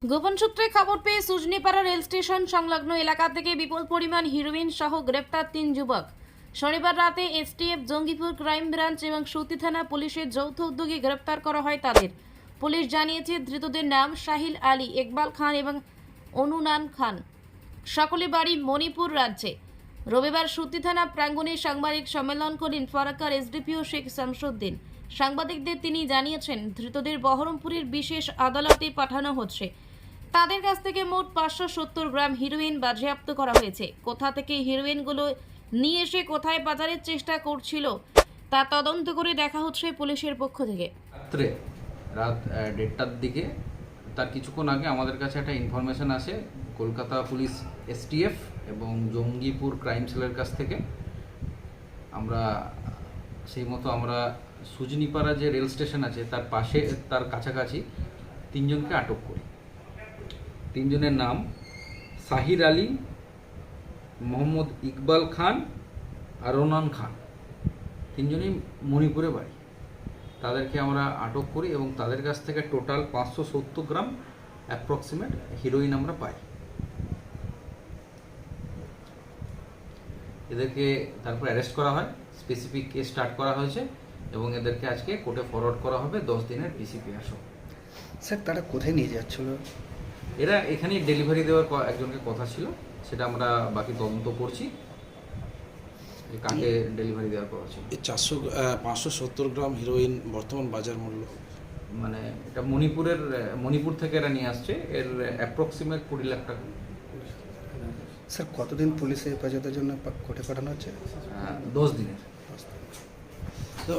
গোপন সূত্রে খবর পেয়ে সুজনিপাড়া রেল স্টেশন সংলগ্ন এলাকা থেকে বিপুল পরিমাণ হিরোইন সহ গ্রেপ্তার 3 যুবক। শনিবার রাতে এসটিএফ জঙ্গিপুর ক্রাইম ব্রাঞ্চ এবং সুতি থানা পুলিশের যৌথ উদ্যোগে গ্রেপ্তার করা হয় তাদের। পুলিশ জানিয়েছে ধৃতদের নাম সাহিল আলী, ইকবাল খান এবং অনুনান খান। সকলে বাড়ি মণিপুর রাজ্যে। রবিবার সুতি থানা প্রাঙ্গণে সাংবাদিক সম্মেলন করেন ফারাক্কার এসডিপিও শেখ শামসুদ্দিন। সাংবাদিকদের তিনি জানিয়েছেন ধৃতদের বহরমপুরের বিশেষ আদালতে পাঠানো হচ্ছে। তাদের কাছ থেকে মোট 570 গ্রাম হিরোইন বাজেয়াপ্ত করা হয়েছে। কোথা থেকে হিরোইনগুলো নিয়ে এসে কোথায় পাচারের চেষ্টা করছিল তা তদন্ত করে দেখা হচ্ছে পুলিশের পক্ষ থেকে। রাত 1:30টার দিকে তার কিছুক্ষণ আগে আমাদের কাছে একটা ইনফরমেশন আসে কলকাতা পুলিশ এসটিএফ এবং জঙ্গিপুর ক্রাইম সেলের কাছ থেকে। আমরা সেই মতো আমরা সুজনিপাড়া যে রেল স্টেশন আছে তার পাশে তার কাছাকাছি 3 জনকে আটক করি। 3 জনের নাম সাহির আলী, মোহাম্মদ ইকবাল খান আর রোনান খান। 3 জনই মণিপুরে বাড়ি। তাদেরকে আমরা আটক করি এবং তাদের কাছ থেকে টোটাল 570 গ্রাম অ্যাপ্রক্সিমেট হিরোইন আমরা পাই। এদেরকে তারপর অ্যারেস্ট করা হয়, স্পেসিফিক কেস স্টার্ট করা হয়েছে এবং এদেরকে আজকে কোর্টে ফরওয়ার্ড করা হবে 10 দিনের পিসিপিআর সহ। স্যার তারা কোথায় নিয়ে যাচ্ছিল? এরা এখানেই ডেলিভারি দেওয়ার একজনকে কথা ছিল, সেটা আমরা বাকি তদন্ত করছি যে কাকে ডেলিভারি দেওয়ার কথা ছিল। এই 570 গ্রাম হিরোইন বর্তমান বাজার মূল্য মানে এটা মণিপুর থেকে এরা নিয়ে আসছে, এর অ্যাপ্রক্সিমেট 20 লাখ টাকা। স্যার কতদিন পুলিশে হেফাজতের জন্য কোর্টে পাঠানো হচ্ছে? 10 দিনের। তো